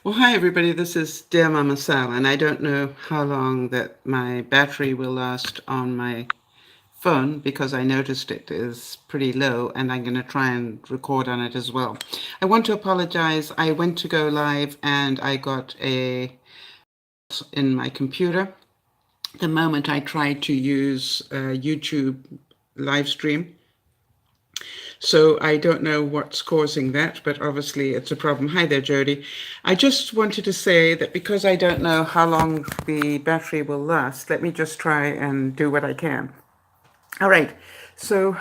Well, hi everybody, this is DearMamaSal, and I don't know how long that my battery will last on my phone because I noticed it is pretty low and I'm going to try and record on it as well. I want to apologize. I went to go live and I got a in my computer the moment I tried to use YouTube live stream. So I don't know what's causing that, but obviously it's a problem. Hi there, Jody. I just wanted to say that because I don't know how long the battery will last, let me just try and do what I can. All right. So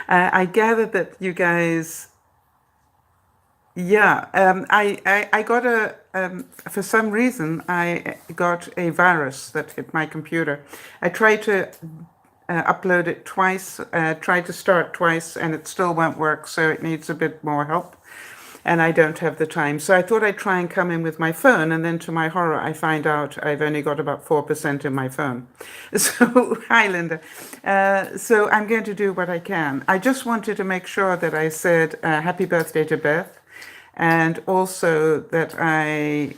I gather that you guys, yeah, I got for some reason, I got a virus that hit my computer. I tried to upload it twice, tried to start twice, and it still won't work, so it needs a bit more help. And I don't have the time. So I thought I'd try and come in with my phone, and then to my horror, I find out I've only got about 4% in my phone. So, hi, Linda. So I'm going to do what I can. I just wanted to make sure that I said happy birthday to Beth, and also that I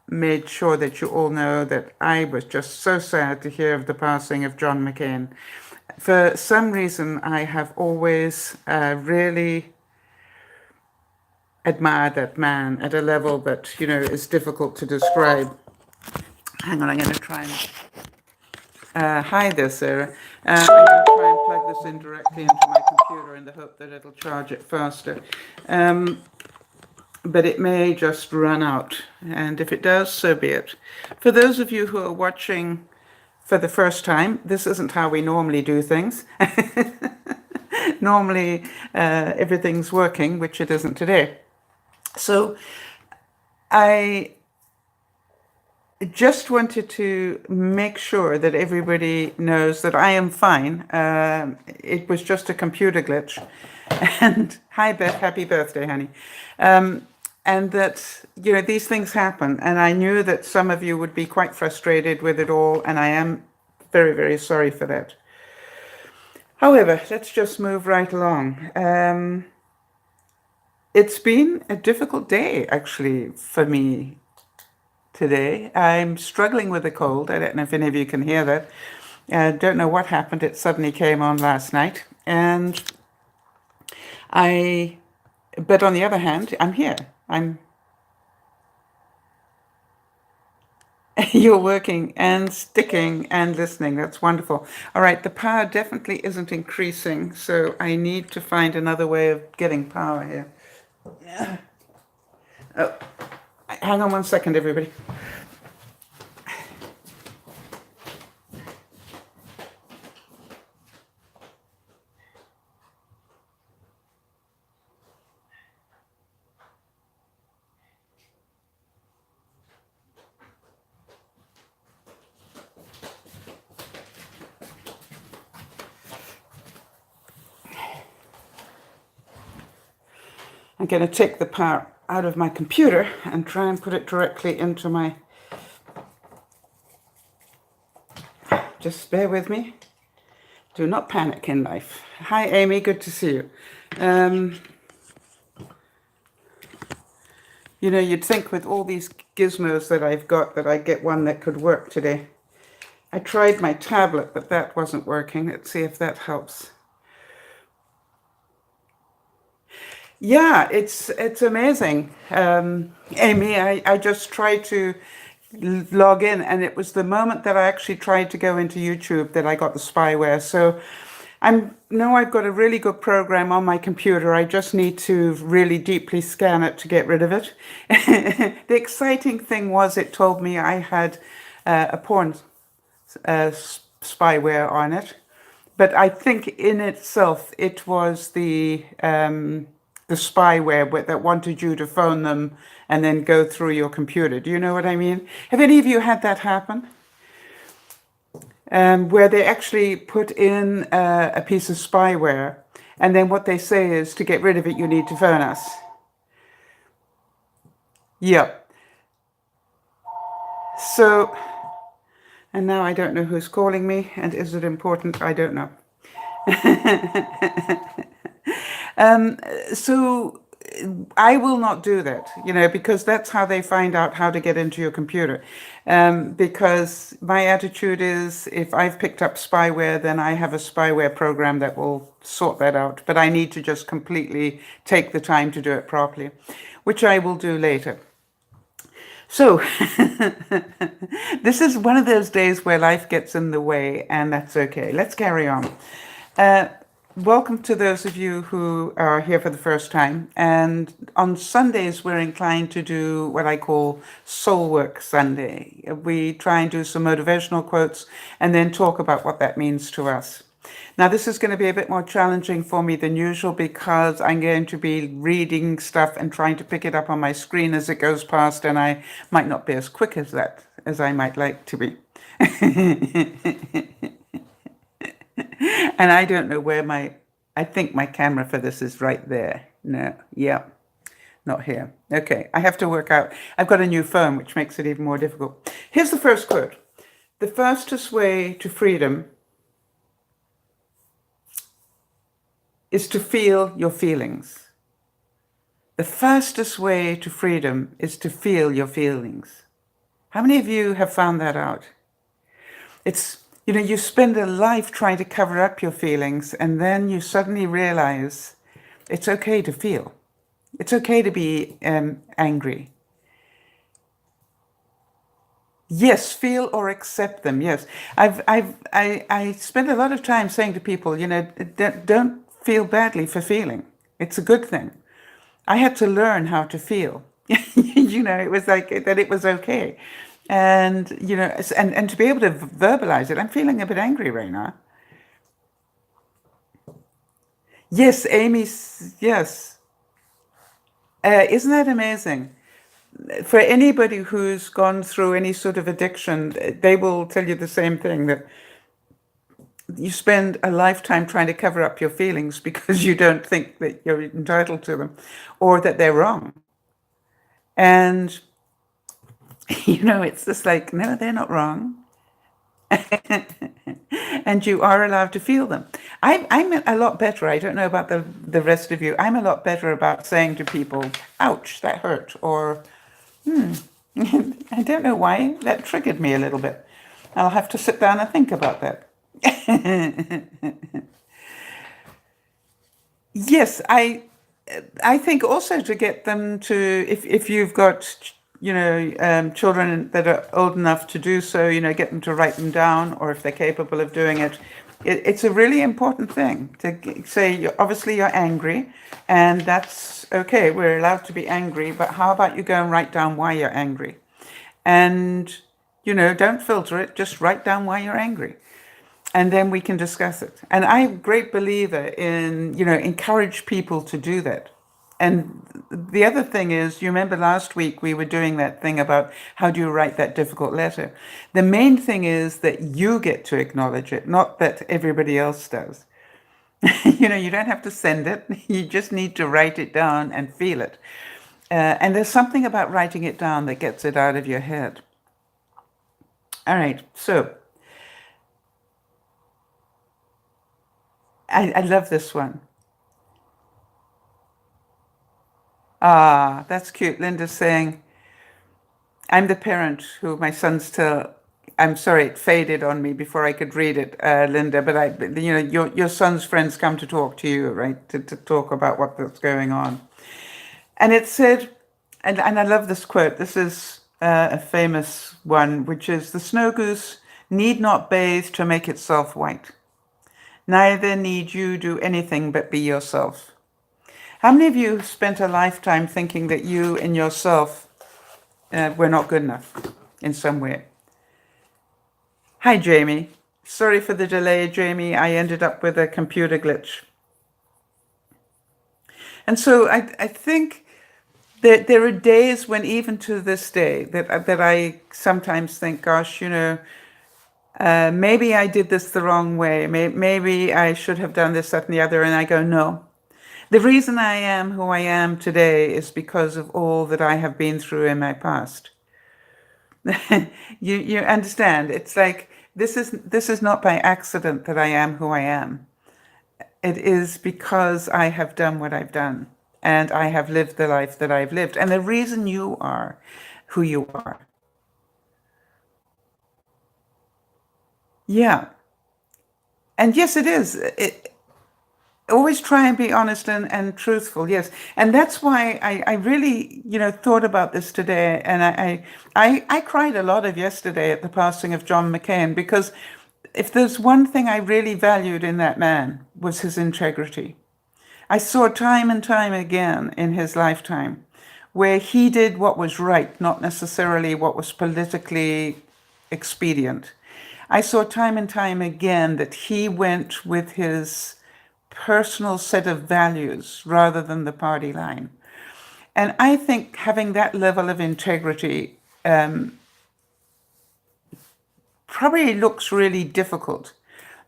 made sure that you all know that I was just so sad to hear of the passing of John McCain. For some reason, I have always really admired that man at a level that, is difficult to describe. Hang on, I'm going to try and... hi there, Sarah. I'm going to try and plug this in directly into my computer in the hope that it'll charge it faster. But it may just run out. And if it does, so be it. For those of you who are watching for the first time, this isn't how we normally do things. Normally, everything's working, which it isn't today. So I just wanted to make sure that everybody knows that I am fine. It was just a computer glitch. And hi, Beth, happy birthday, honey. And that, these things happen. And I knew that some of you would be quite frustrated with it all. And I am very, very sorry for that. However, let's just move right along. It's been a difficult day, actually, for me today. I'm struggling with a cold. I don't know if any of you can hear that. I don't know what happened. It suddenly came on last night. But on the other hand, I'm here. You're working and sticking and listening. That's wonderful. All right, the power definitely isn't increasing, so I need to find another way of getting power here. Oh, hang on one second, everybody. I'm going to take the power out of my computer and try and put it directly into my... Just bear with me. Do not panic in life. Hi, Amy. Good to see you. You'd think with all these gizmos that I've got that I'd get one that could work today. I tried my tablet, but that wasn't working. Let's see if that helps. Yeah, it's amazing. Amy, I just tried to log in, and it was the moment that I actually tried to go into YouTube that I got the spyware. So I've got a really good program on my computer. I just need to really deeply scan it to get rid of it. The exciting thing was it told me I had a porn spyware on it. But I think in itself, it was the spyware that wanted you to phone them and then go through your computer. Do you know what I mean? Have any of you had that happen? Where they actually put in a piece of spyware, and then what they say is to get rid of it, you need to phone us. Yep. So, and now I don't know who's calling me, and is it important? I don't know. So I will not do that, because that's how they find out how to get into your computer. Because my attitude is, if I've picked up spyware, then I have a spyware program that will sort that out. But I need to just completely take the time to do it properly, which I will do later. So, this is one of those days where life gets in the way, and that's okay. Let's carry on. Uh, Welcome to those of you who are here for the first time. And on Sundays, we're inclined to do what I call Soul Work Sunday. We try and do some motivational quotes and then talk about what that means to us. Now, this is going to be a bit more challenging for me than usual because I'm going to be reading stuff and trying to pick it up on my screen as it goes past, and I might not be as quick as that as I might like to be. And I don't know where I think my camera for this is right there. No, yeah, not here. Okay, I have to work out. I've got a new phone, which makes it even more difficult. Here's the first quote. The fastest way to freedom is to feel your feelings. The fastest way to freedom is to feel your feelings. How many of you have found that out? It's, you spend a life trying to cover up your feelings, and then you suddenly realize it's okay to feel. It's okay to be angry. Yes, feel or accept them. Yes, I spend a lot of time saying to people, don't feel badly for feeling. It's a good thing. I had to learn how to feel. It was like that. It was okay, and and to be able to verbalize it. I'm feeling a bit angry right now. Yes, Amy. Yes, isn't that amazing? For anybody who's gone through any sort of addiction, they will tell you the same thing, that you spend a lifetime trying to cover up your feelings because you don't think that you're entitled to them or that they're wrong. And, it's just like, no, they're not wrong. And you are allowed to feel them. I'm a lot better. I don't know about the rest of you. I'm a lot better about saying to people, ouch, that hurt. Or, I don't know why that triggered me a little bit. I'll have to sit down and think about that. Yes, I think also to get them to, if you've got children that are old enough to do so, get them to write them down, or if they're capable of doing it. It's a really important thing to say, obviously you're angry, and that's okay. We're allowed to be angry, but how about you go and write down why you're angry? And, don't filter it, just write down why you're angry. And then we can discuss it. And I'm a great believer in, encourage people to do that. And the other thing is, you remember last week we were doing that thing about how do you write that difficult letter. The main thing is that you get to acknowledge it, not that everybody else does. You don't have to send it. You just need to write it down and feel it. And there's something about writing it down that gets it out of your head. All right, so I love this one. Ah, that's cute. Linda's saying, I'm the parent who my sons tell. I'm sorry, it faded on me before I could read it, Linda. But your son's friends come to talk to you, right? To talk about what's going on. And it said, and I love this quote. This is a famous one, which is, the snow goose need not bathe to make itself white. Neither need you do anything but be yourself. How many of you spent a lifetime thinking that you and yourself were not good enough in some way? Hi, Jamie. Sorry for the delay, Jamie. I ended up with a computer glitch. And so I think that there are days when, even to this day, that I sometimes think, gosh, maybe I did this the wrong way. Maybe I should have done this, that, and the other. And I go, no. The reason I am who I am today is because of all that I have been through in my past. You understand? It's like, this is not by accident that I am who I am. It is because I have done what I've done. and I have lived the life that I've lived. And the reason you are who you are. Yeah. And yes, it is. Always try and be honest and truthful. Yes. And that's why I really, thought about this today. And I cried a lot of yesterday at the passing of John McCain, because if there's one thing I really valued in that man was his integrity. I saw time and time again in his lifetime where he did what was right, not necessarily what was politically expedient. I saw time and time again that he went with his personal set of values rather than the party line. And I think having that level of integrity probably looks really difficult.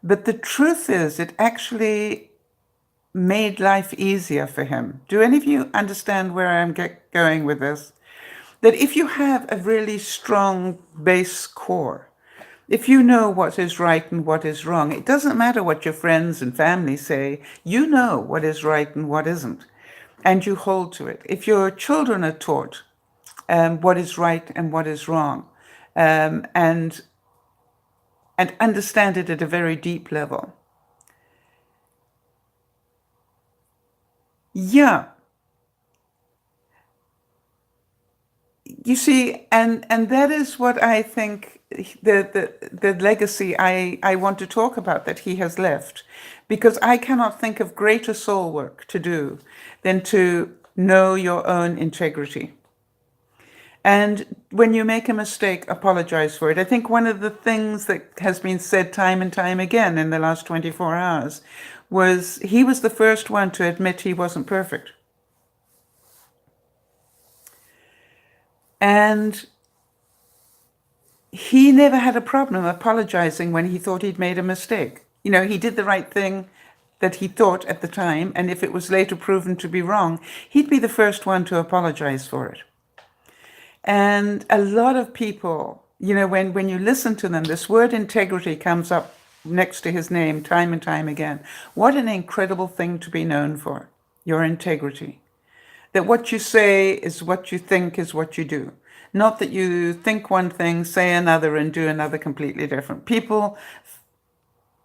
But the truth is, it actually made life easier for him. Do any of you understand where I'm going with this? That if you have a really strong base core, if you know what is right and what is wrong, it doesn't matter what your friends and family say, you know what is right and what isn't, and you hold to it. If your children are taught what is right and what is wrong, and understand it at a very deep level. Yeah. You see, and that is what I think the legacy I want to talk about that he has left, because I cannot think of greater soul work to do than to know your own integrity. And when you make a mistake, apologize for it. I think one of the things that has been said time and time again in the last 24 hours was he was the first one to admit he wasn't perfect. And he never had a problem apologizing when he thought he'd made a mistake. He did the right thing that he thought at the time, and if it was later proven to be wrong, he'd be the first one to apologize for it. And a lot of people, when you listen to them, this word integrity comes up next to his name time and time again. What an incredible thing to be known for, your integrity. That what you say is what you think is what you do. Not that you think one thing, say another, and do another completely different. People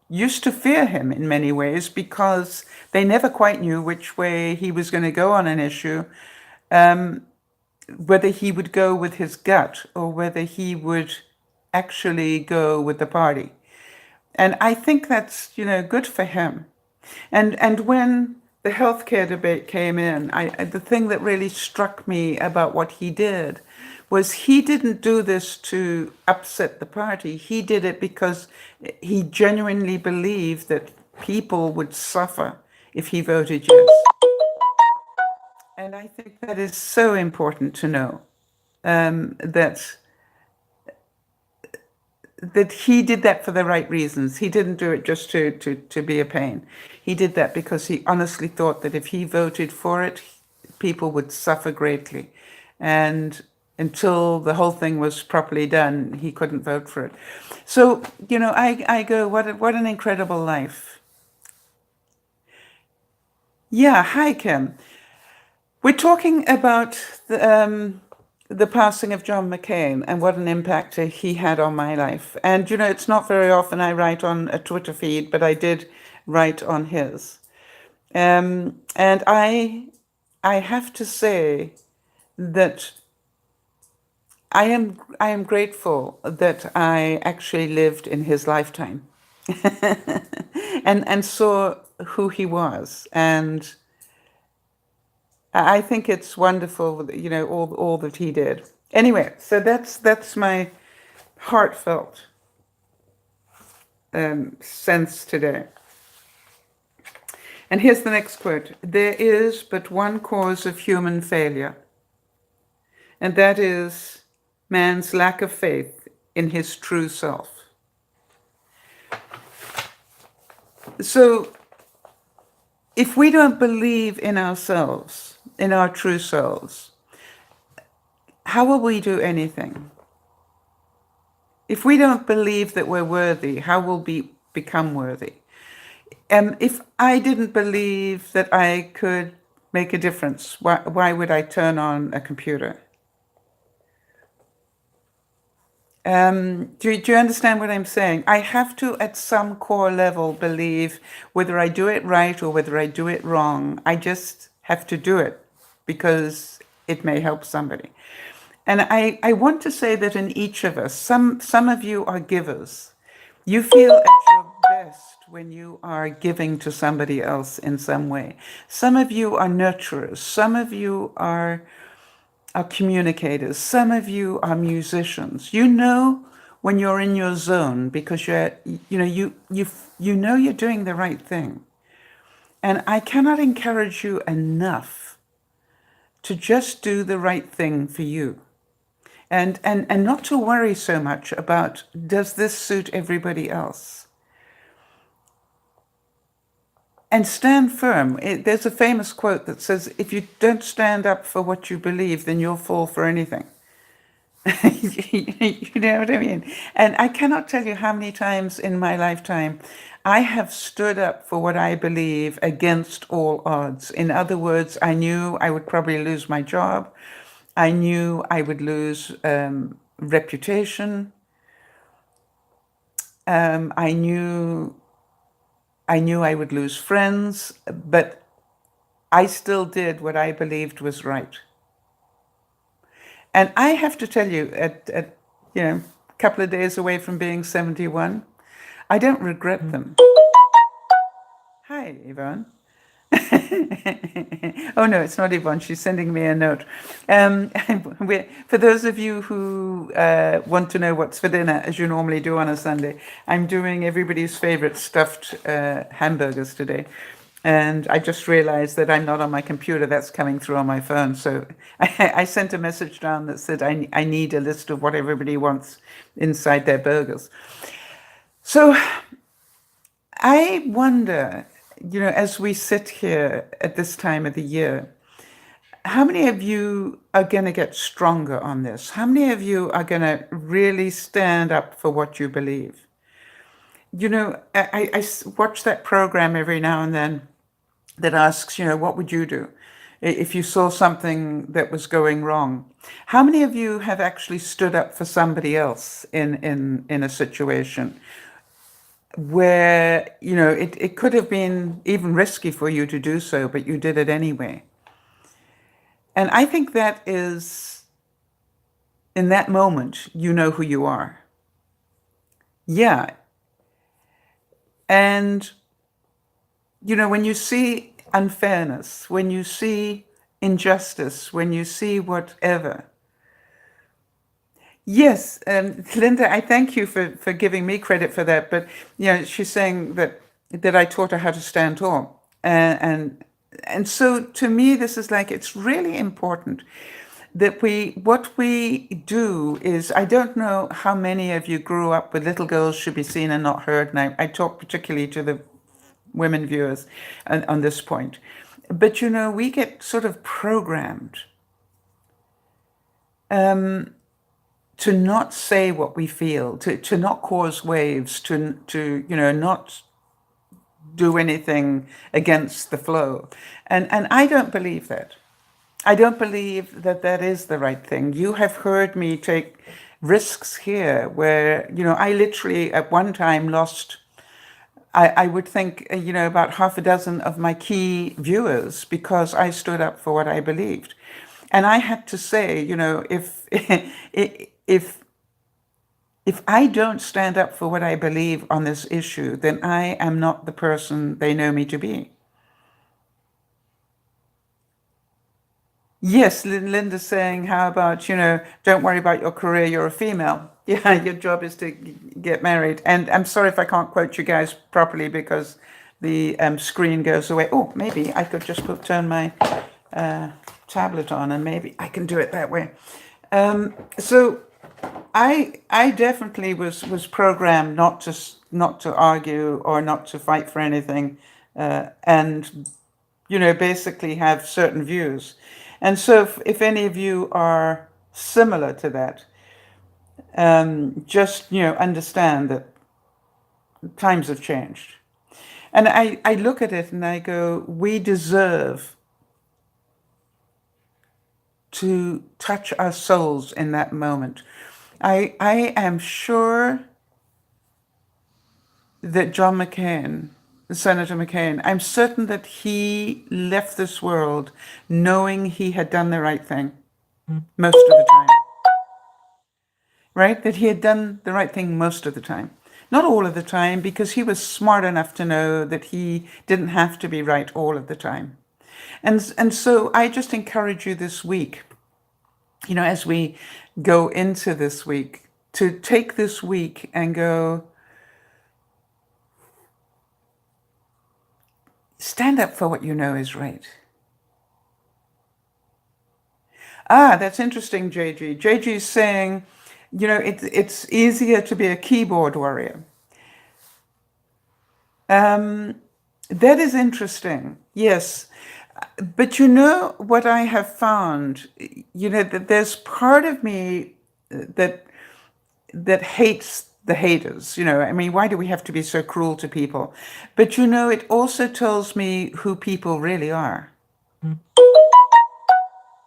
used to fear him in many ways because they never quite knew which way he was going to go on an issue, whether he would go with his gut or whether he would actually go with the party. And I think that's, good for him. And when the healthcare debate came in, the thing that really struck me about what he did was he didn't do this to upset the party. He did it because he genuinely believed that people would suffer if he voted yes. And I think that is so important to know, that he did that for the right reasons. He didn't do it just to be a pain. He did that because he honestly thought that if he voted for it, people would suffer greatly. And until the whole thing was properly done, he couldn't vote for it. So, I go, what an incredible life. Yeah, hi, Kim. We're talking about the passing of John McCain and what an impact he had on my life. And, it's not very often I write on a Twitter feed, but I did write on his. And I have to say that I am grateful that I actually lived in his lifetime and saw who he was. And I think it's wonderful, all that he did. Anyway, so that's my heartfelt sense today. And here's the next quote. There is but one cause of human failure, and that is man's lack of faith in his true self. So if we don't believe in ourselves, in our true selves, how will we do anything? If we don't believe that we're worthy, how will we become worthy? If I didn't believe that I could make a difference? Why would I turn on a computer? Do you understand what I'm saying? I have to, at some core level, believe whether I do it right or whether I do it wrong. I just have to do it because it may help somebody. And I want to say that in each of us, some of you are givers. You feel at your best when you are giving to somebody else in some way. Some of you are nurturers. Some of you are communicators. Some of you are musicians. You know when you're in your zone because you know you're doing the right thing. And I cannot encourage you enough to just do the right thing for you. And not to worry so much about, does this suit everybody else? And stand firm. There's a famous quote that says, if you don't stand up for what you believe, then you'll fall for anything. You know what I mean? And I cannot tell you how many times in my lifetime I have stood up for what I believe against all odds. In other words, I knew I would probably lose my job. I knew I would lose reputation. I knew I would lose friends, but I still did what I believed was right. And I have to tell you, at a couple of days away from being 71, I don't regret them. Hi, Yvonne. Oh no, it's not Yvonne. She's sending me a note. For those of you who want to know what's for dinner, as you normally do on a Sunday, I'm doing everybody's favorite stuffed hamburgers today. And I just realized that I'm not on my computer. That's coming through on my phone. So I sent a message down that said I need a list of what everybody wants inside their burgers. So I wonder, as we sit here at this time of the year, how many of you are going to get stronger on this? How many of you are going to really stand up for what you believe? I watch that program every now and then that asks, what would you do if you saw something that was going wrong? How many of you have actually stood up for somebody else in a situation where, it could have been even risky for you to do so, but you did it anyway? And I think that is, in that moment, you know who you are. Yeah. And, when you see unfairness, when you see injustice, when you see whatever. Yes, Linda, I thank you for giving me credit for that. But, she's saying that I taught her how to stand tall. And so to me, this is like, it's really important that what we do is, I don't know how many of you grew up with little girls should be seen and not heard. And I talk particularly to the women viewers on this point. But, we get sort of programmed to not say what we feel, to not cause waves, to not do anything against the flow. And I don't believe that. I don't believe that that is the right thing. You have heard me take risks here where, I literally at one time lost, I would think, about half a dozen of my key viewers because I stood up for what I believed. And I had to say, if I don't stand up for what I believe on this issue, then I am not the person they know me to be. Yes, Linda's saying, how about, don't worry about your career, you're a female. Yeah, your job is to get married. And I'm sorry if I can't quote you guys properly because the screen goes away. Oh, maybe I could just turn my tablet on and maybe I can do it that way. So I definitely was programmed not to argue or not to fight for anything, and basically have certain views. And so if any of you are similar to that, just understand that times have changed. And I look at it and I go, we deserve to touch our souls in that moment. I am sure that John McCain, Senator McCain, I'm certain that he left this world knowing he had done the right thing most of the time, right? That he had done the right thing most of the time. Not all of the time, because he was smart enough to know that he didn't have to be right all of the time. And so I just encourage you this week, as we go into this week, to take this week and go, stand up for what you know is right. That's interesting, JG. JG is saying, it's easier to be a keyboard warrior. That is interesting, yes. But what I have found, that there's part of me that hates the haters. I mean, why do we have to be so cruel to people? But it also tells me who people really are.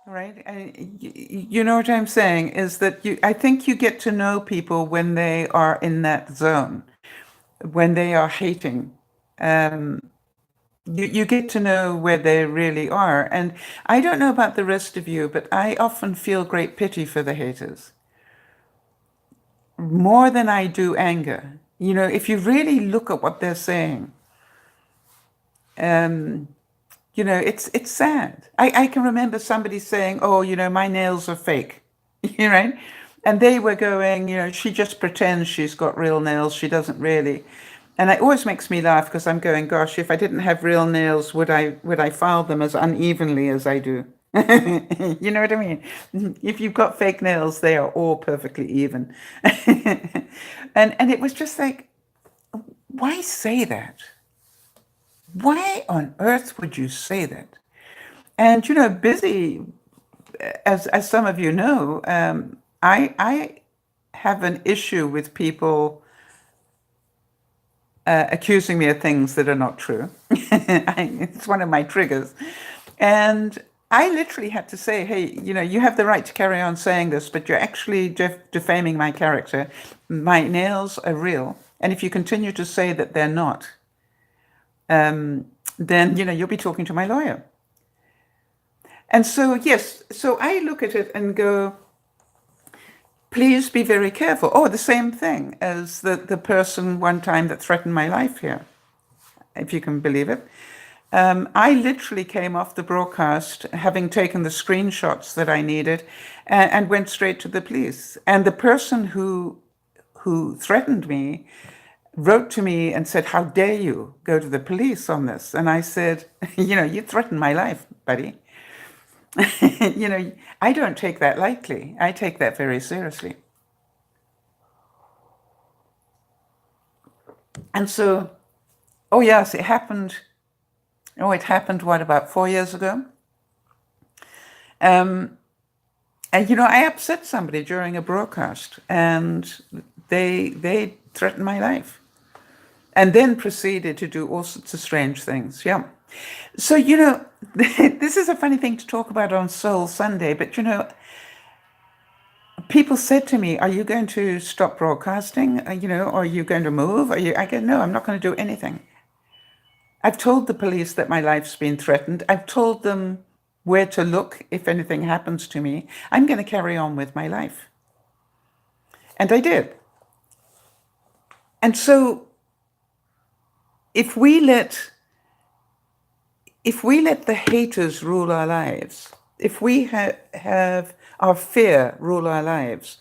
Right? And you know what I'm saying is that I think you get to know people when they are in that zone, when they are hating. You get to know where they really are. And I don't know about the rest of you, but I often feel great pity for the haters. More than I do anger. If you really look at what they're saying, it's sad. I can remember somebody saying, oh, my nails are fake, right? And they were going, she just pretends she's got real nails. She doesn't really. And it always makes me laugh because I'm going, gosh, if I didn't have real nails, would I file them as unevenly as I do? You know what I mean? If you've got fake nails, they are all perfectly even. And it was just like, why say that? Why on earth would you say that? And busy, as some of you know, I have an issue with people accusing me of things that are not true. It's one of my triggers. And I literally had to say, hey, you have the right to carry on saying this, but you're actually defaming my character. My nails are real. And if you continue to say that they're not, then, you'll be talking to my lawyer. And so, yes, so I look at it and go, please be very careful. Oh, the same thing as the person one time that threatened my life here, if you can believe it. I literally came off the broadcast having taken the screenshots that I needed and went straight to the police. And the person who threatened me wrote to me and said, how dare you go to the police on this? And I said, you threatened my life, buddy. I don't take that lightly. I take that very seriously. And so, oh yes, it happened. Oh, it happened, what, about 4 years ago? And, I upset somebody during a broadcast and they threatened my life and then proceeded to do all sorts of strange things. Yeah. So, this is a funny thing to talk about on Soul Sunday, but, people said to me, are you going to stop broadcasting? Are you going to move? I go, no, I'm not going to do anything. I've told the police that my life's been threatened. I've told them where to look if anything happens to me. I'm going to carry on with my life. And I did. And so if we let the haters rule our lives, if we have our fear rule our lives,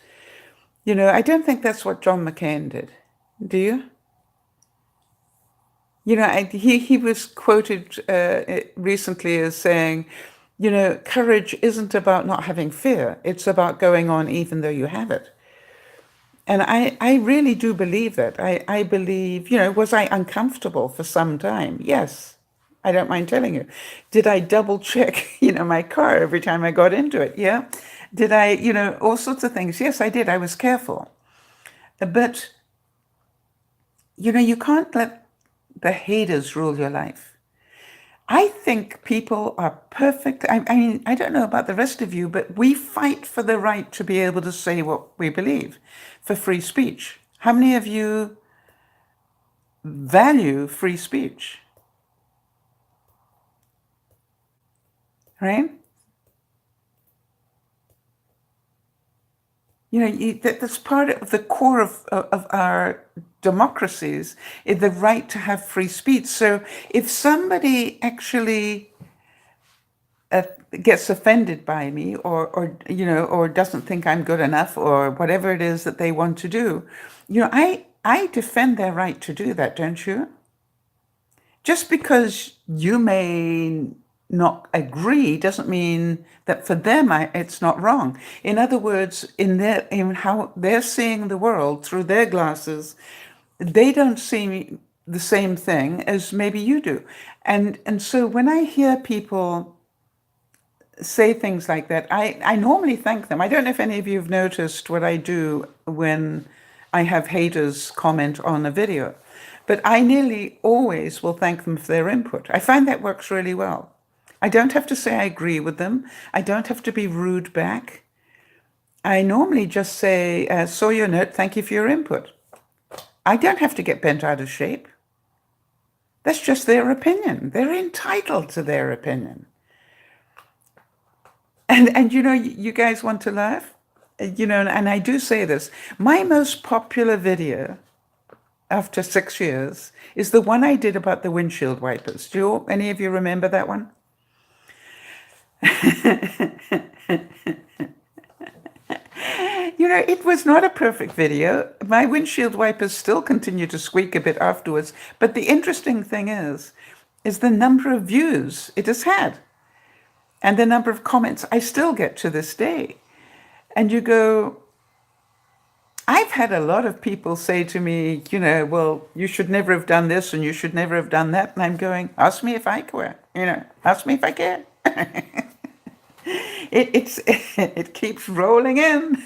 I don't think that's what John McCain did. Do you? He was quoted recently as saying, courage isn't about not having fear. It's about going on even though you have it. And I really do believe that. I believe, was I uncomfortable for some time? Yes. I don't mind telling you. Did I double check, my car every time I got into it? Yeah. Did I, all sorts of things? Yes, I did. I was careful. But, you can't let the haters rule your life. I think people are perfect. I mean, I don't know about the rest of you, but we fight for the right to be able to say what we believe, for free speech. How many of you value free speech? Right? You know, that's part of the core of our democracies, is the right to have free speech. So if somebody actually gets offended by me, or you know, or doesn't think I'm good enough, or whatever it is that they want to do, you know, I defend their right to do that, don't you? Just because you may not agree doesn't mean that for them it's not wrong. In other words, in how they're seeing the world through their glasses, they don't see the same thing as maybe you do. And so when I hear people say things like that, I normally thank them. I don't know if any of you have noticed what I do when I have haters comment on a video, but I nearly always will thank them for their input. I find that works really well. I don't have to say I agree with them. I don't have to be rude back. I normally just say, saw your note, thank you for your input. I don't have to get bent out of shape. That's just their opinion. They're entitled to their opinion. And you know, you guys want to laugh? You know, and I do say this. My most popular video after 6 years is the one I did about the windshield wipers. Any of you remember that one? You know, it was not a perfect video. My windshield wipers still continue to squeak a bit afterwards. But the interesting thing is the number of views it has had and the number of comments I still get to this day. And you go, I've had a lot of people say to me, you know, well, you should never have done this and you should never have done that. And I'm going, ask me if I care, you know, ask me if I care. It keeps rolling in.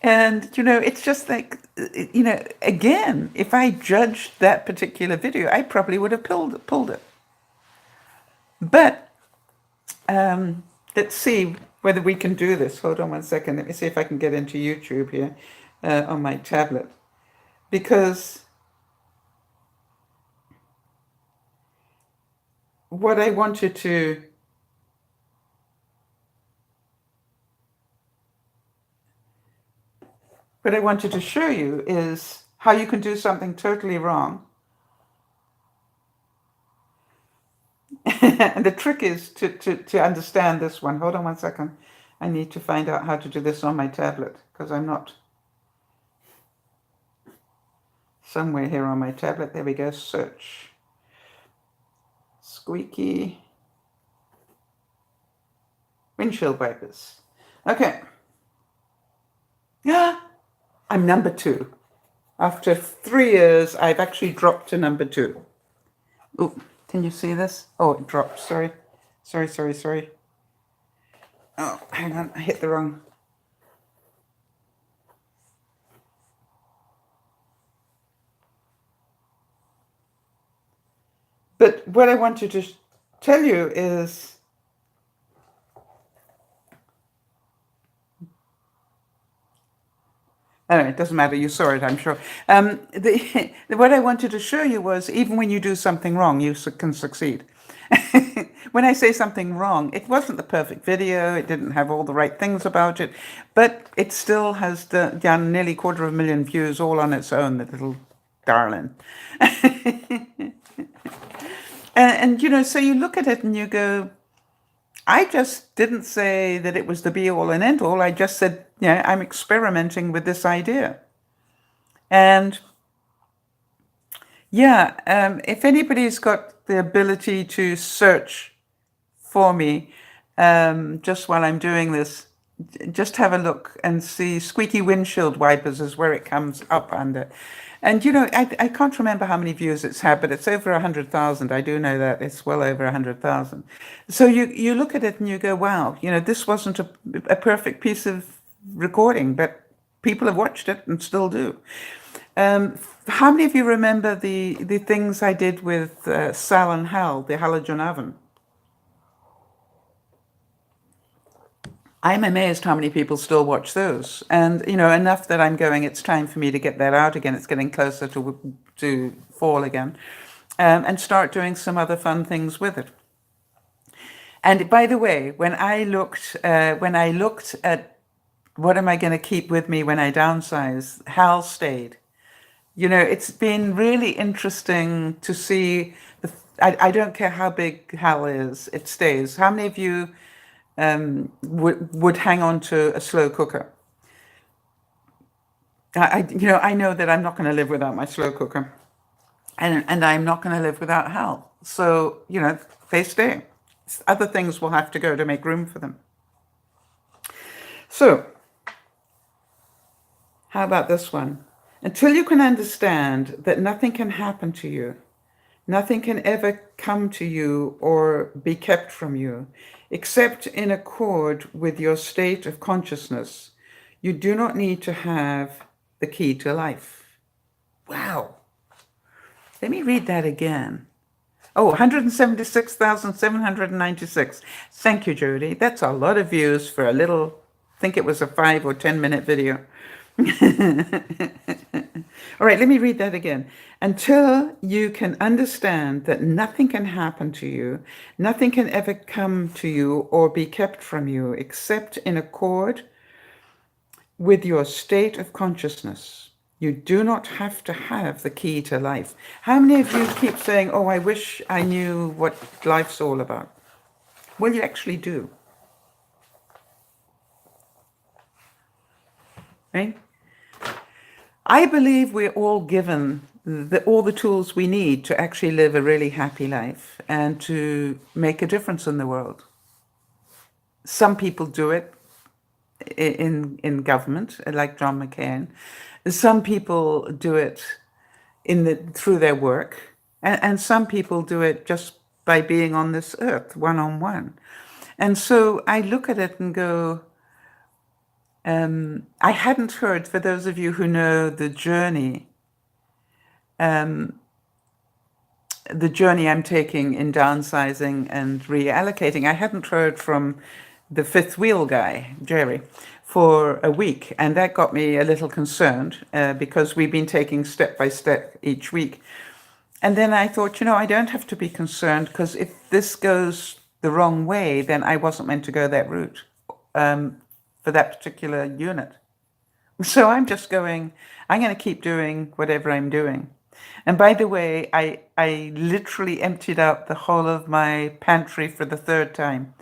And, you know, it's just like, you know, again, if I judged that particular video, I probably would have pulled it. But let's see whether we can do this. Hold on one second. Let me see if I can get into YouTube here on my tablet. Because what I wanted to show you is how you can do something totally wrong. And the trick is to understand this one. Hold on one second. I need to find out how to do this on my tablet because I'm not somewhere here on my tablet. There we go. Search. Squeaky windshield wipers. Okay. Yeah, I'm number 2. After 3 years, I've actually dropped to number 2. Oh, can you see this? Oh, it dropped. Sorry. Oh, hang on. I hit the wrong. But what I wanted to tell you is anyway, it doesn't matter. You saw it, I'm sure. What I wanted to show you was even when you do something wrong, you can succeed. When I say something wrong, it wasn't the perfect video. It didn't have all the right things about it, but it still has done nearly 250,000 views all on its own, the little darling. And you know, so you look at it and you go, I just didn't say that it was the be all and end all. I just said, yeah, I'm experimenting with this idea. And yeah, if anybody's got the ability to search for me just while I'm doing this, just have a look and see squeaky windshield wipers is where it comes up under. And, you know, I can't remember how many views it's had, but it's over 100,000. I do know that it's well over 100,000. So you look at it and you go, wow, you know, this wasn't a perfect piece of recording, but people have watched it and still do. How many of you remember the things I did with Sal and Hal, the halogen oven? I'm amazed how many people still watch those. And, enough that I'm going, it's time for me to get that out again. It's getting closer to fall again. And start doing some other fun things with it. And by the way, when I looked at what am I going to keep with me when I downsize, Hal stayed. It's been really interesting to see. I don't care how big Hal is, it stays. How many of you would hang on to a slow cooker? I know that I'm not going to live without my slow cooker, and I'm not going to live without Hal. So they stay. Other things will have to go to make room for them. So, how about this one? Until you can understand that nothing can happen to you, nothing can ever come to you or be kept from you, except in accord with your state of consciousness, you do not need to have the key to life. Wow. Let me read that again. Oh, 176,796. Thank you, Jody. That's a lot of views for a little, I think it was a 5 or 10 minute video. All right, let me read that again. Until you can understand that nothing can happen to you, nothing can ever come to you or be kept from you except in accord with your state of consciousness. You do not have to have the key to life. How many of you keep saying, oh, I wish I knew what life's all about? Well, you actually do. Right? I believe we're all given all the tools we need to actually live a really happy life and to make a difference in the world. Some people do it in government, like John McCain. Some people do it through their work, and some people do it just by being on this earth, one-on-one. And so I look at it and go, I hadn't heard, for those of you who know the journey I'm taking in downsizing and reallocating, I hadn't heard from the fifth wheel guy, Jerry, for a week. And that got me a little concerned because we've been taking step by step each week. And then I thought, I don't have to be concerned because if this goes the wrong way, then I wasn't meant to go that route for that particular unit. So I'm just going, I'm going to keep doing whatever I'm doing. And by the way, I literally emptied out the whole of my pantry for the third time.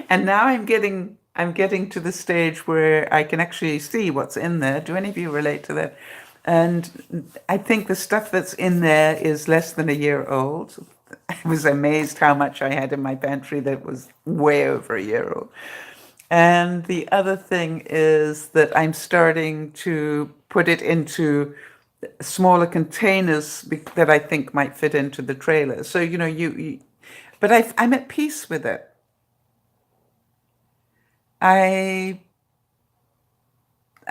And now I'm getting to the stage where I can actually see what's in there. Do any of you relate to that? And I think the stuff that's in there is less than a year old. I was amazed how much I had in my pantry that was way over a year old. And the other thing is that I'm starting to put it into smaller containers that I think might fit into the trailer. So, but I'm at peace with it. I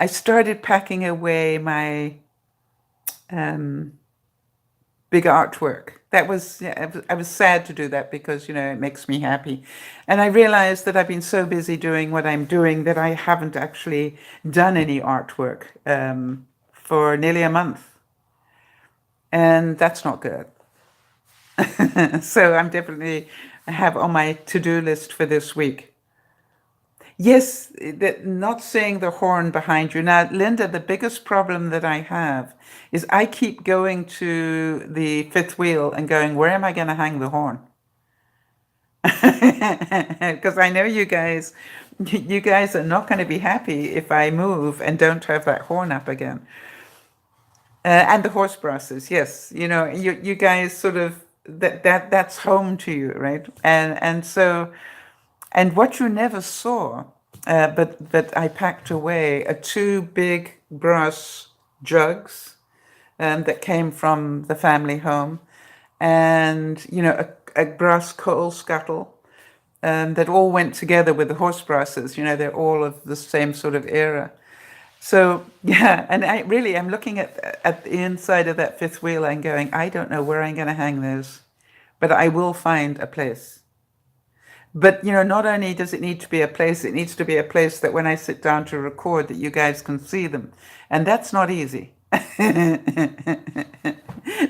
started packing away my big artwork. That was, I was sad to do that because, it makes me happy. And I realized that I've been so busy doing what I'm doing that I haven't actually done any artwork for nearly a month. And that's not good. So I'm definitely have on my to-do list for this week. Yes, not saying the horn behind you. Now, Linda, the biggest problem that I have is I keep going to the fifth wheel and going, where am I going to hang the horn? Because I know you guys are not going to be happy if I move and don't have that horn up again. And the horse brasses, yes. You guys sort of, that's home to you, right? And so... And what you never saw, but I packed away, are two big brass jugs that came from the family home, and a brass coal scuttle that all went together with the horse brasses. They're all of the same sort of era. So yeah, and I'm looking at the inside of that fifth wheel and going, I don't know where I'm going to hang those, but I will find a place. But not only does it need to be a place, it needs to be a place that when I sit down to record, that you guys can see them, and that's not easy.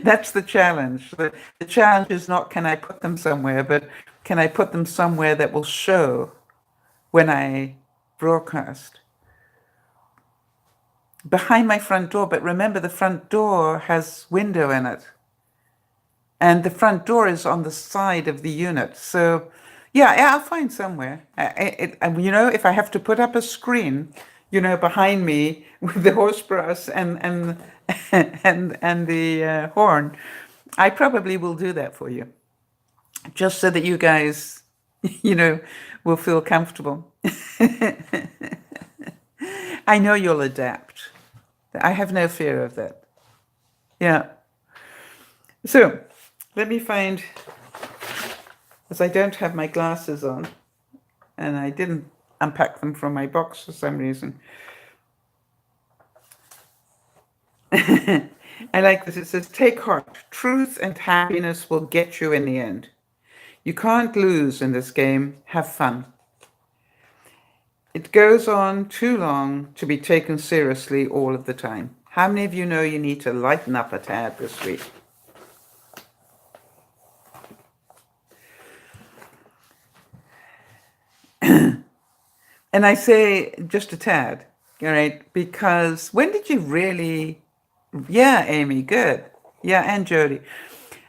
That's the challenge. The challenge is not can I put them somewhere, but can I put them somewhere that will show when I broadcast behind my front door. But remember, the front door has window in it, and the front door is on the side of the unit. So, yeah, I'll find somewhere. If I have to put up a screen, behind me with the horse brass and and the horn, I probably will do that for you, just so that you guys, will feel comfortable. I know you'll adapt. I have no fear of that. Yeah. So, let me find, as I don't have my glasses on, and I didn't unpack them from my box for some reason. I like this. It says, take heart. Truth and happiness will get you in the end. You can't lose in this game. Have fun. It goes on too long to be taken seriously all of the time. How many of you know you need to lighten up a tad this week? And I say just a tad, all right? Because when did you really? Yeah, Amy, good. Yeah, and Jody.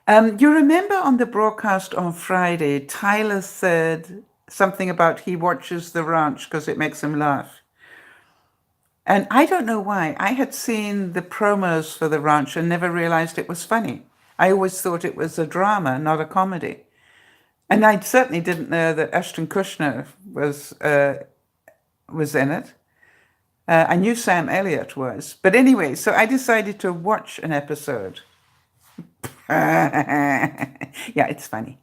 You remember on the broadcast on Friday, Tyler said something about he watches The Ranch because it makes him laugh. And I don't know why. I had seen the promos for The Ranch and never realized it was funny. I always thought it was a drama, not a comedy. And I certainly didn't know that Ashton Kutcher was in it. I knew Sam Elliott was. But anyway, so I decided to watch an episode. Yeah, it's funny.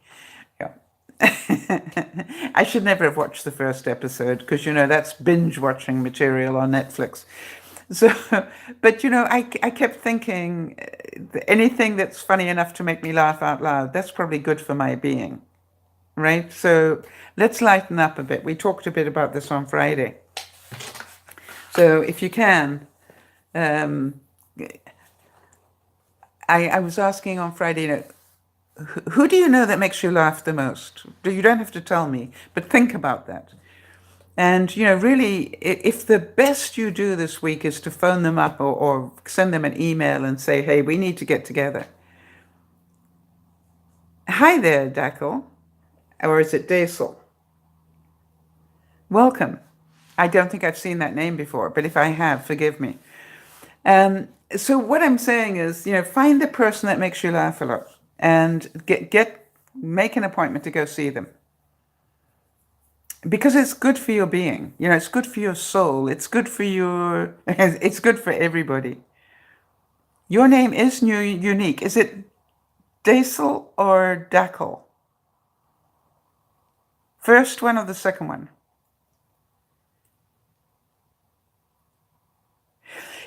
Yeah. I should never have watched the first episode because, that's binge watching material on Netflix. So, but, I kept thinking anything that's funny enough to make me laugh out loud, that's probably good for my being. Right? So let's lighten up a bit. We talked a bit about this on Friday. So if you can, I was asking on Friday, who do you know that makes you laugh the most? You don't have to tell me, but think about that. And, really, if the best you do this week is to phone them up or send them an email and say, hey, we need to get together. Hi there, Dackle. Or is it Daisel? Welcome. I don't think I've seen that name before, but if I have, forgive me. So what I'm saying is, find the person that makes you laugh a lot and make an appointment to go see them. Because it's good for your being. It's good for your soul. It's good for it's good for everybody. Your name is unique. Is it Daisel or Dackle? First one or the second one?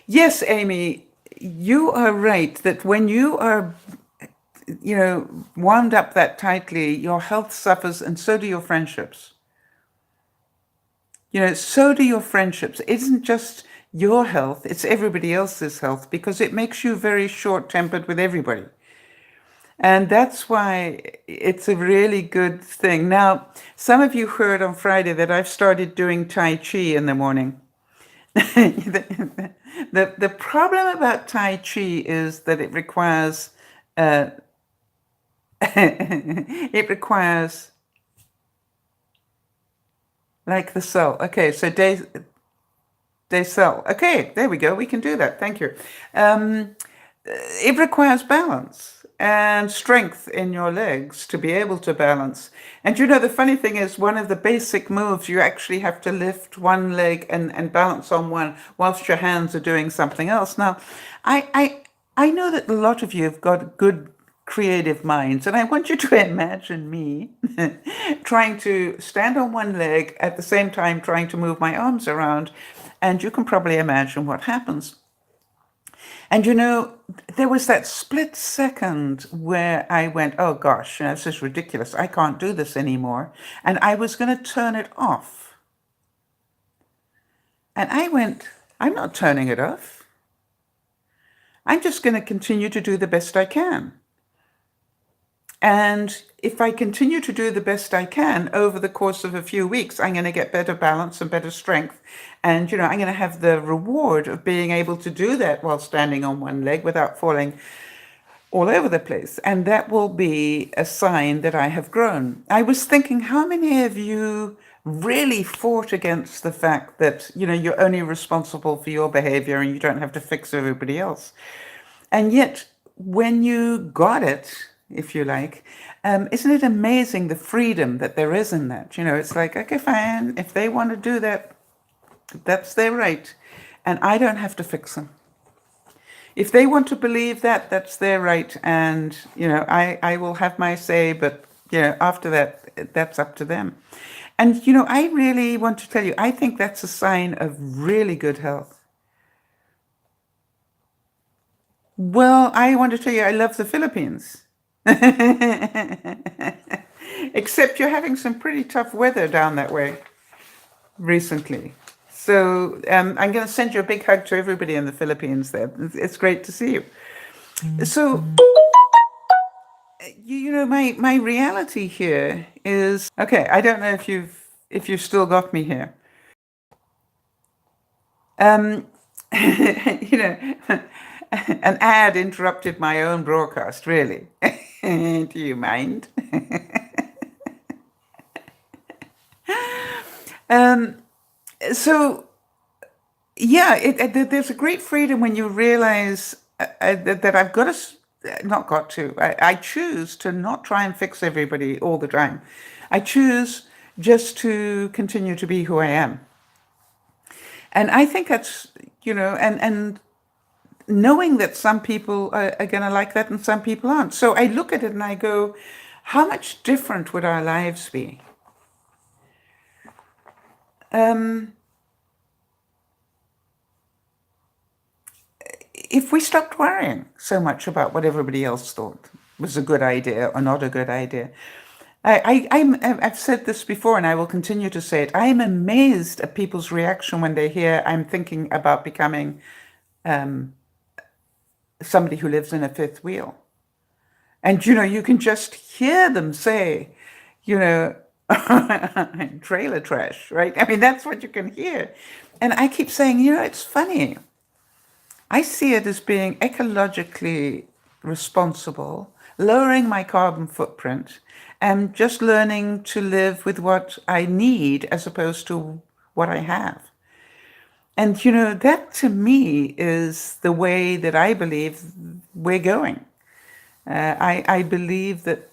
Yes, Amy, you are right that when you are, wound up that tightly, your health suffers and so do your friendships. So do your friendships. It isn't just your health, it's everybody else's health because it makes you very short-tempered with everybody. And that's why it's a really good thing. Now, some of you heard on Friday that I've started doing Tai Chi in the morning. The problem about Tai Chi is that it requires it requires like the cell. Okay, so day cell. Okay, there we go. We can do that. Thank you. It requires balance and strength in your legs to be able to balance. And the funny thing is, one of the basic moves, you actually have to lift one leg and balance on one whilst your hands are doing something else. Now, I know that a lot of you have got good creative minds, and I want you to imagine me trying to stand on one leg at the same time trying to move my arms around. And you can probably imagine what happens. And you know, there was that split second where I went, oh gosh, you know, this is ridiculous. I can't do this anymore. And I was going to turn it off. And I went, I'm not turning it off. I'm just going to continue to do the best I can. And if I continue to do the best I can over the course of a few weeks, I'm going to get better balance and better strength. And, you know, I'm going to have the reward of being able to do that while standing on one leg without falling all over the place. And that will be a sign that I have grown. I was thinking, how many of you really fought against the fact that, you know, you're only responsible for your behavior and you don't have to fix everybody else? And yet, when you got it, if you like, isn't it amazing the freedom that there is in that? You know, it's like, okay, fine, if they want to do that, that's their right. And I don't have to fix them. If they want to believe that, that's their right. And, you know, I will have my say, but, you know, after that, that's up to them. And, you know, I really want to tell you, I think that's a sign of really good health. Well, I want to tell you, I love the Philippines. Except you're having some pretty tough weather down that way recently. So I'm going to send you a big hug to everybody in the Philippines there. It's great to see you. So, you know, my reality here is, okay, I don't know if you've still got me here. You know, an ad interrupted my own broadcast, really. Do you mind? So, yeah, there's a great freedom when you realize that I've got to, not got to, I choose to not try and fix everybody all the time. I choose just to continue to be who I am. And I think that's, you know, and knowing that some people are going to like that and some people aren't. So I look at it and I go, how much different would our lives be? If we stopped worrying so much about what everybody else thought was a good idea or not a good idea. I've said this before and I will continue to say it. I am amazed at people's reaction when they hear I'm thinking about becoming somebody who lives in a fifth wheel. And, you know, you can just hear them say, you know, trailer trash, right? I mean, that's what you can hear. And I keep saying, you know, it's funny. I see it as being ecologically responsible, lowering my carbon footprint, and just learning to live with what I need as opposed to what I have. And, you know, that to me is the way that I believe we're going. I believe that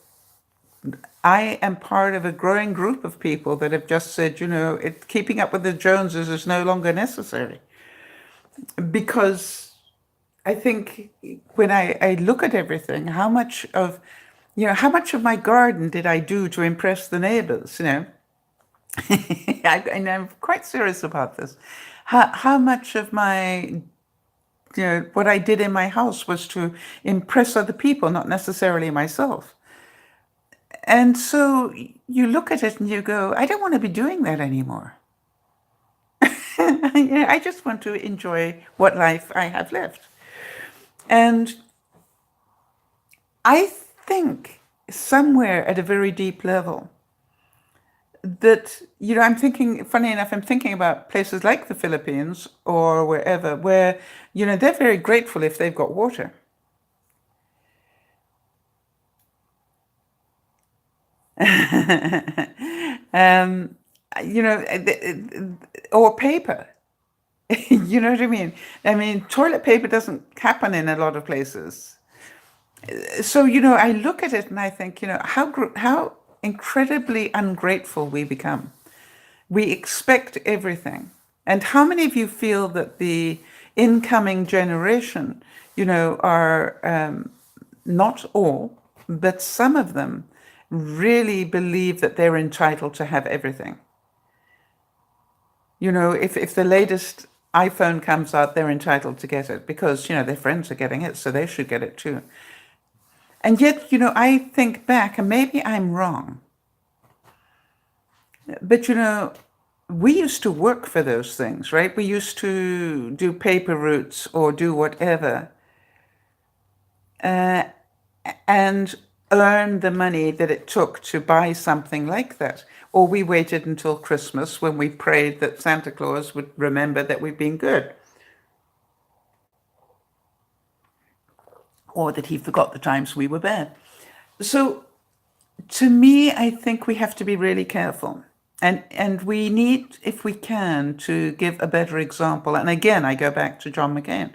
I am part of a growing group of people that have just said, you know, keeping up with the Joneses is no longer necessary. Because I think when I look at everything, how much of my garden did I do to impress the neighbors, you know? And I'm quite serious about this. How much of my, you know, what I did in my house was to impress other people, not necessarily myself. And so you look at it and you go, I don't want to be doing that anymore. You know, I just want to enjoy what life I have left. And I think somewhere at a very deep level that, you know, I'm thinking, funny enough, I'm thinking about places like the Philippines or wherever, where, you know, they're very grateful if they've got water. You know, or paper. You know what I mean? I mean, toilet paper doesn't happen in a lot of places. So, you know, I look at it and I think, you know, how incredibly ungrateful we become. We expect everything. And how many of you feel that the incoming generation, you know, are not all, but some of them really believe that they're entitled to have everything? You know, if the latest iPhone comes out, they're entitled to get it because, their friends are getting it, so they should get it too. And yet, I think back, and maybe I'm wrong, but, we used to work for those things, right? We used to do paper routes or do whatever and earn the money that it took to buy something like that. Or we waited until Christmas when we prayed that Santa Claus would remember that we've been good. Or that he forgot the times we were bad. So to me, I think we have to be really careful. And we need, if we can, to give a better example. And again, I go back to John McCain.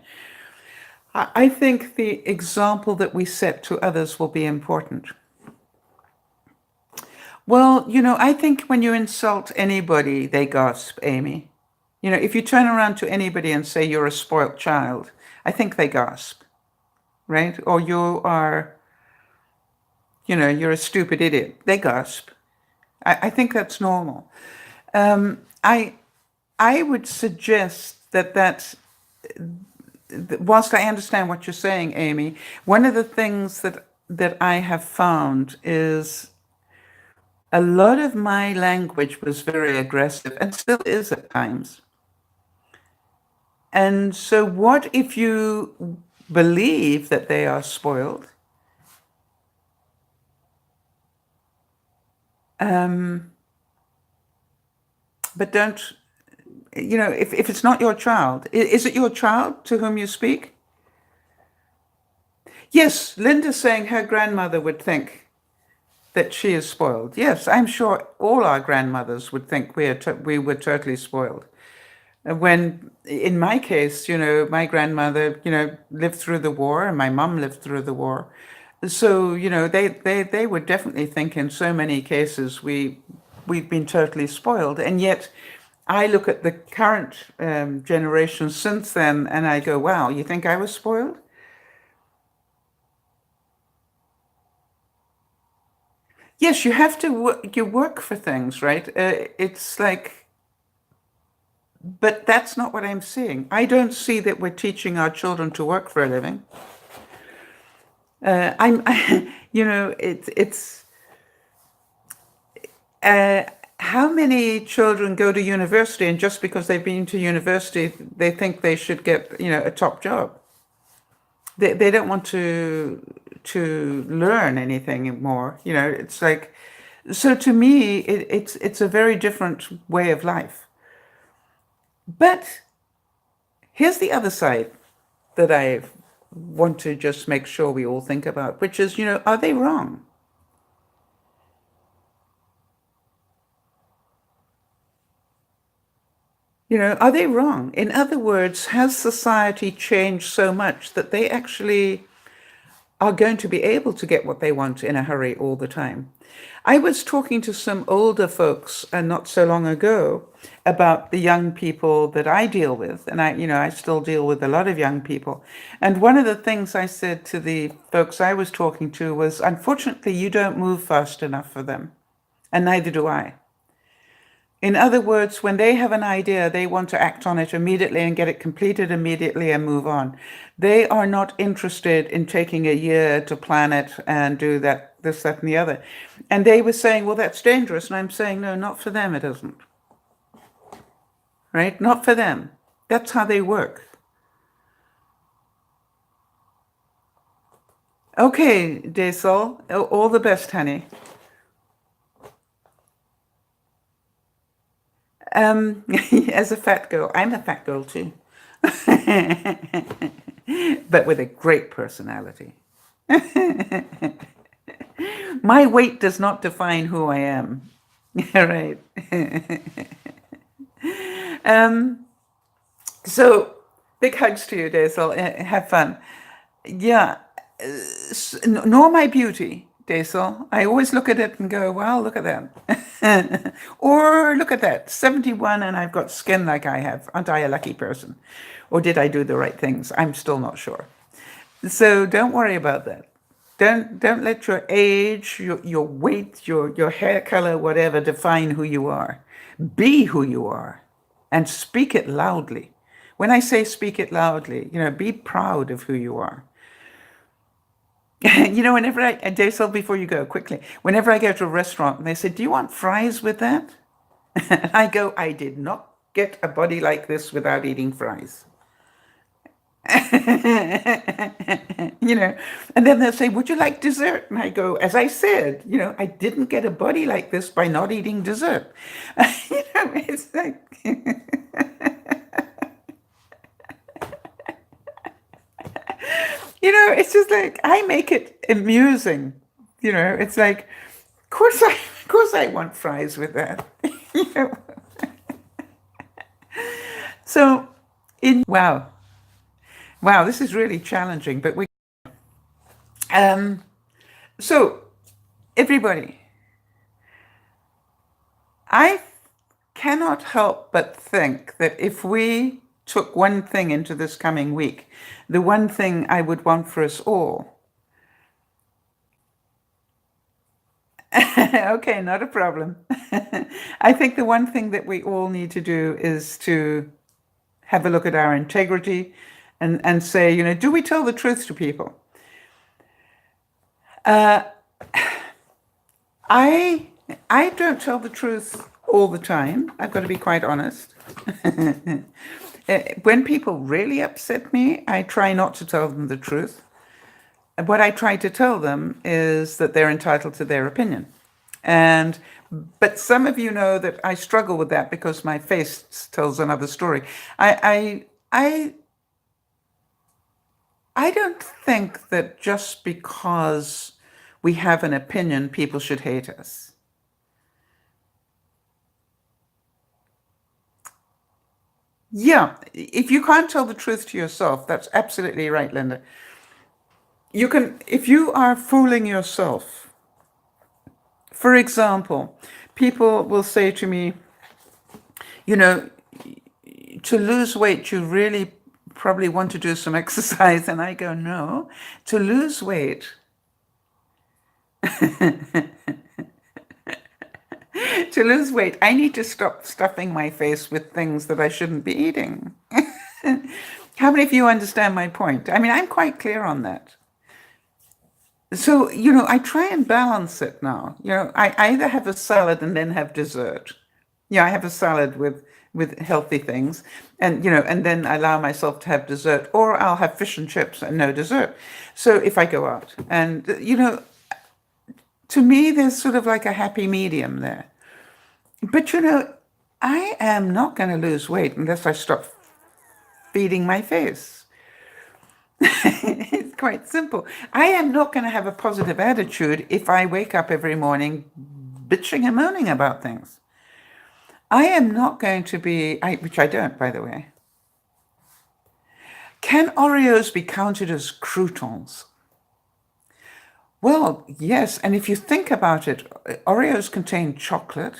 I think the example that we set to others will be important. Well, I think when you insult anybody, they gasp, Amy. If you turn around to anybody and say you're a spoilt child, I think they gasp, right? Or you're a stupid idiot. They gasp. I think that's normal. I would suggest that whilst I understand what you're saying, Amy, one of the things that I have found is a lot of my language was very aggressive and still is at times. And so what if you believe that they are spoiled? But don't, if it's not your child, is it your child to whom you speak? Yes, Linda's saying her grandmother would think that she is spoiled. Yes, I'm sure all our grandmothers would think we were totally spoiled. When, in my case, my grandmother, lived through the war and my mum lived through the war. So, they would definitely think in so many cases we've been totally spoiled. And yet I look at the current generation since then and I go, wow, you think I was spoiled? Yes, you have to you work for things, right? It's like, but that's not what I'm seeing. I don't see that we're teaching our children to work for a living. I'm, it's how many children go to university and just because they've been to university, they think they should get, a top job. They don't want to learn anything more. It's like, so to me, it's a very different way of life. But here's the other side that I want to just make sure we all think about, which is, are they wrong? Are they wrong? In other words, has society changed so much that they actually are going to be able to get what they want in a hurry all the time? I was talking to some older folks not so long ago about the young people that I deal with, and I still deal with a lot of young people. And one of the things I said to the folks I was talking to was, unfortunately, you don't move fast enough for them, and neither do I. In other words, when they have an idea, they want to act on it immediately and get it completed immediately and move on. They are not interested in taking a year to plan it and do that, this, that, and the other. And they were saying, well, that's dangerous. And I'm saying, no, not for them, it isn't. Right? Not for them. That's how they work. Okay, Daisel, all the best, honey. As a fat girl, I'm a fat girl too, but with a great personality. My weight does not define who I am. Right. So big hugs to you, Daisel. Have fun. Yeah. Nor my beauty, Daisel. I always look at it and go, wow, look at that. Or look at that, 71 and I've got skin like I have. Aren't I a lucky person? Or did I do the right things? I'm still not sure. So don't worry about that. Don't let your age, your weight, your hair color, whatever, define who you are. Be who you are and speak it loudly. When I say speak it loudly, be proud of who you are. Whenever Daisel, before you go, quickly, whenever I go to a restaurant and they say, "Do you want fries with that?" And I go, "I did not get a body like this without eating fries." And then they'll say, "Would you like dessert?" And I go, "As I said, I didn't get a body like this by not eating dessert." It's like, it's just like I make it amusing. It's like, of course I want fries with that. you know. So, wow, wow, this is really challenging. But um, so everybody, I cannot help but think that if we took one thing into this coming week, the one thing I would want for us all. Okay, not a problem. I think the one thing that we all need to do is to have a look at our integrity and say, do we tell the truth to people? I I don't tell the truth all the time. I've got to be quite honest. When people really upset me, I try not to tell them the truth. What I try to tell them is that they're entitled to their opinion. And but some of you know that I struggle with that because my face tells another story. I don't think that just because we have an opinion, people should hate us. Yeah, if you can't tell the truth to yourself, that's absolutely right, Linda. You can, if you are fooling yourself, for example, people will say to me, you know, to lose weight, you really probably want to do some exercise. And I go, no, to lose weight, to lose weight, I need to stop stuffing my face with things that I shouldn't be eating. How many of you understand my point? I mean, I'm quite clear on that. So, I try and balance it now. I either have a salad and then have dessert. Yeah, I have a salad with healthy things, and then I allow myself to have dessert, or I'll have fish and chips and no dessert. So if I go out, and to me, there's sort of like a happy medium there. But I am not going to lose weight unless I stop feeding my face. It's quite simple. I am not going to have a positive attitude if I wake up every morning bitching and moaning about things. I am not going to be, which I don't, by the way. Can Oreos be counted as croutons? Well, yes. And if you think about it, Oreos contain chocolate,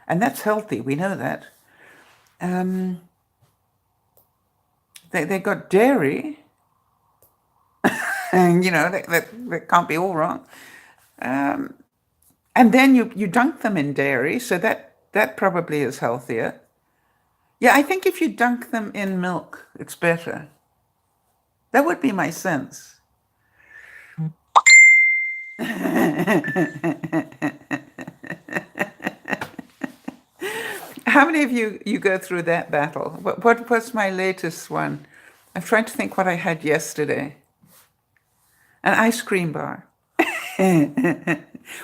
and that's healthy. We know that. They got dairy, and that can't be all wrong. And then you dunk them in dairy, so that probably is healthier. Yeah, I think if you dunk them in milk, it's better. That would be my sense. How many of you go through that battle? What was my latest one? I'm trying to think what I had yesterday. An ice cream bar.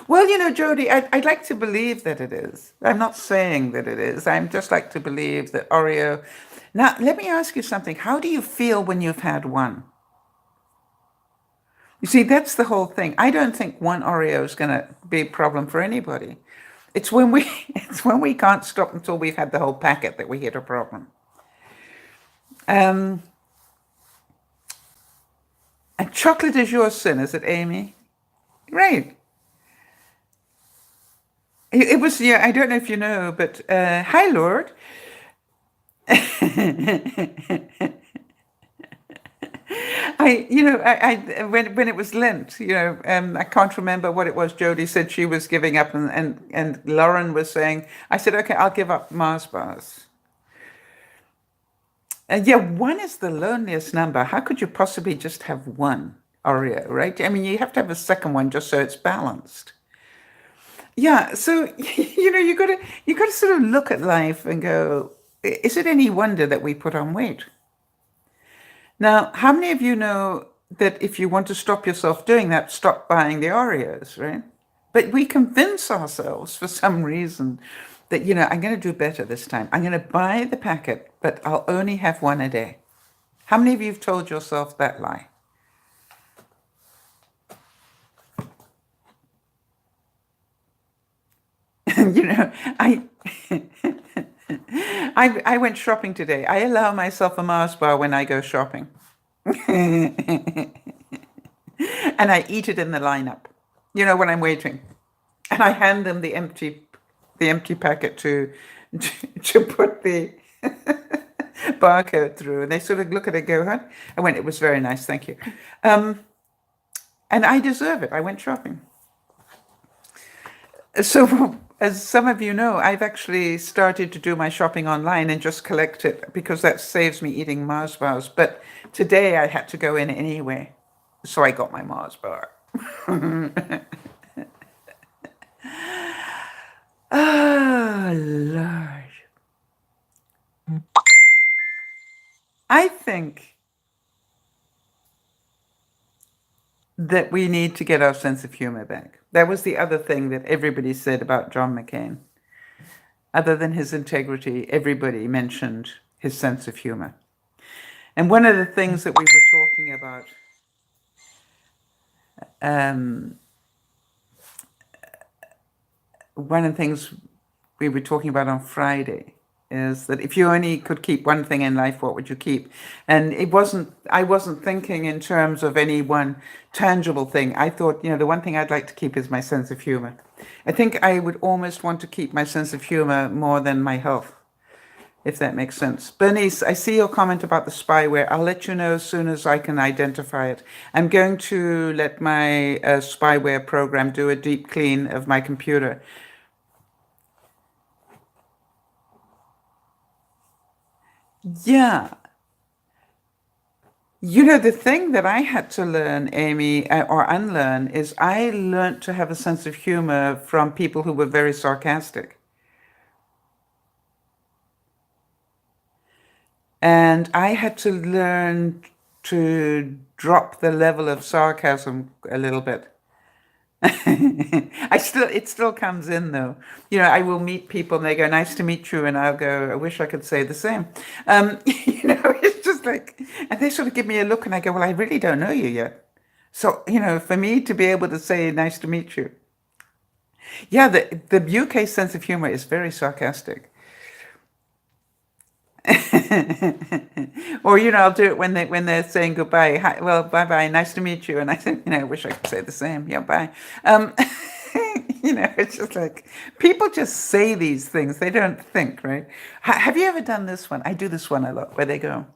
Well, Jody, I'd like to believe that it is. I'm not saying that it is. I'm just like to believe that Oreo. Now, let me ask you something. How do you feel when you've had one? You see, that's the whole thing. I don't think one Oreo is going to be a problem for anybody. It's when we it's when we can't stop until we've had the whole packet that we hit a problem. And chocolate is your sin, is it, Amy? Right. It was, yeah, I don't know if you know, but hi, Lord. When it was Lent, I can't remember what it was. Jody said she was giving up, and Lauren was saying, I said, okay, I'll give up Mars bars. Yeah, one is the loneliest number. How could you possibly just have one Oreo, right? I mean, you have to have a second one just so it's balanced. Yeah, so you gotta sort of look at life and go, is it any wonder that we put on weight? Now, how many of you know that if you want to stop yourself doing that, stop buying the Oreos, right? But we convince ourselves for some reason that, I'm going to do better this time. I'm going to buy the packet, but I'll only have one a day. How many of you have told yourself that lie? you know, I, I went shopping today. I allow myself a Mars bar when I go shopping. And I eat it in the lineup, when I'm waiting. And I hand them the empty packet to put the barcode through. And they sort of look at it and go, huh? I went, it was very nice, thank you. And I deserve it. I went shopping. So, as some of you know, I've actually started to do my shopping online and just collect it because that saves me eating Mars bars. But today I had to go in anyway. So I got my Mars bar. Oh, Lord. I think that we need to get our sense of humor back. That was the other thing that everybody said about John McCain. Other than his integrity, everybody mentioned his sense of humor. And one of the things that we were talking about, one of the things we were talking about on Friday is that if you only could keep one thing in life, what would you keep? And I wasn't thinking in terms of any one tangible thing. I thought, the one thing I'd like to keep is my sense of humor. I think I would almost want to keep my sense of humor more than my health, if that makes sense. Bernice, I see your comment about the spyware. I'll let you know as soon as I can identify it. I'm going to let my spyware program do a deep clean of my computer. Yeah. The thing that I had to learn, Amy, or unlearn, is I learned to have a sense of humor from people who were very sarcastic. And I had to learn to drop the level of sarcasm a little bit. It still comes in though. I will meet people and they go, "Nice to meet you," and I'll go, "I wish I could say the same." It's just like, and they sort of give me a look, and I go, "Well, I really don't know you yet." So, for me to be able to say, "Nice to meet you," yeah, the UK sense of humor is very sarcastic. Or, I'll do it when they're saying goodbye. Hi, well, bye bye, nice to meet you. And I think, I wish I could say the same. Yeah, bye. It's just like people just say these things. They don't think, right? Have you ever done this one? I do this one a lot where they go,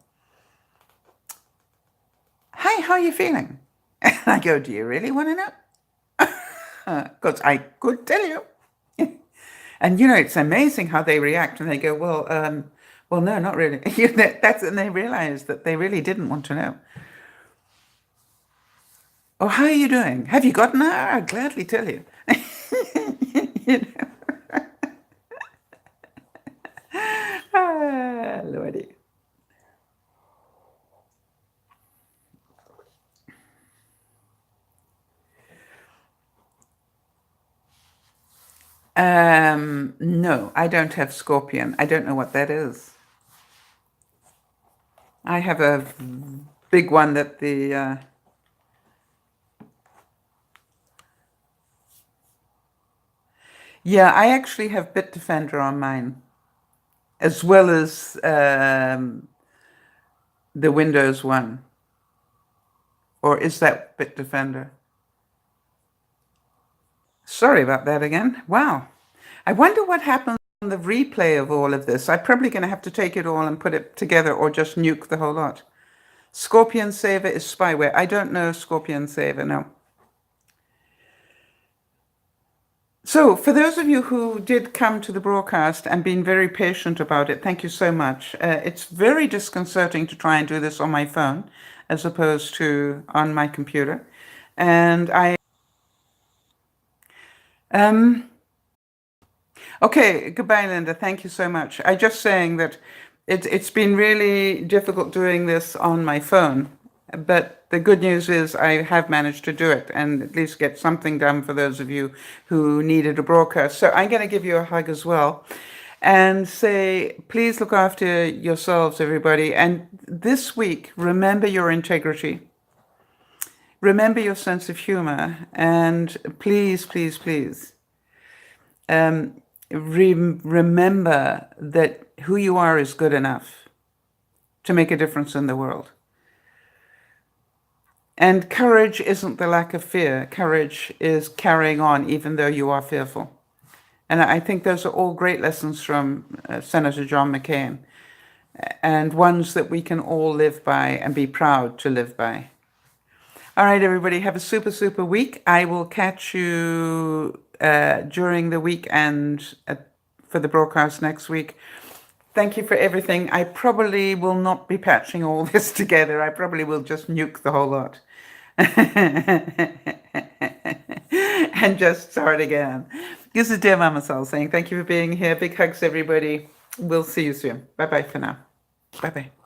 "Hi, how are you feeling?" And I go, "Do you really want to know?" Because I could tell you. And it's amazing how they react, and they go, "Well, no, not really." And they realize that they really didn't want to know. "Oh, how are you doing? Have you got an hour? I'd gladly tell you." You know? Ah, Lordy. No, I don't have Scorpion. I don't know what that is. I have a big one that yeah, I actually have Bitdefender on mine, as well as the Windows one. Or is that Bitdefender? Sorry about that again. Wow. I wonder what happens on the replay of all of this. I'm probably going to have to take it all and put it together or just nuke the whole lot. Scorpion Saver is spyware. I don't know Scorpion Saver, no. So, for those of you who did come to the broadcast and been very patient about it, thank you so much. It's very disconcerting to try and do this on my phone as opposed to on my computer. And okay, goodbye, Linda. Thank you so much. I just saying that it's been really difficult doing this on my phone, but the good news is I have managed to do it and at least get something done for those of you who needed a broadcast. So I'm going to give you a hug as well and say, please look after yourselves, everybody. And this week, remember your integrity. Remember your sense of humor. And please, please, please, remember that who you are is good enough to make a difference in the world. And courage isn't the lack of fear. Courage is carrying on even though you are fearful. And I think those are all great lessons from Senator John McCain, and ones that we can all live by and be proud to live by. All right, everybody, have a super, super week. I will catch you during the week and for the broadcast next week. Thank you for everything. I probably will not be patching all this together. I probably will just nuke the whole lot. And just start again. This is DearMamaSal saying thank you for being here. Big hugs, everybody. We'll see you soon. Bye-bye for now. Bye-bye.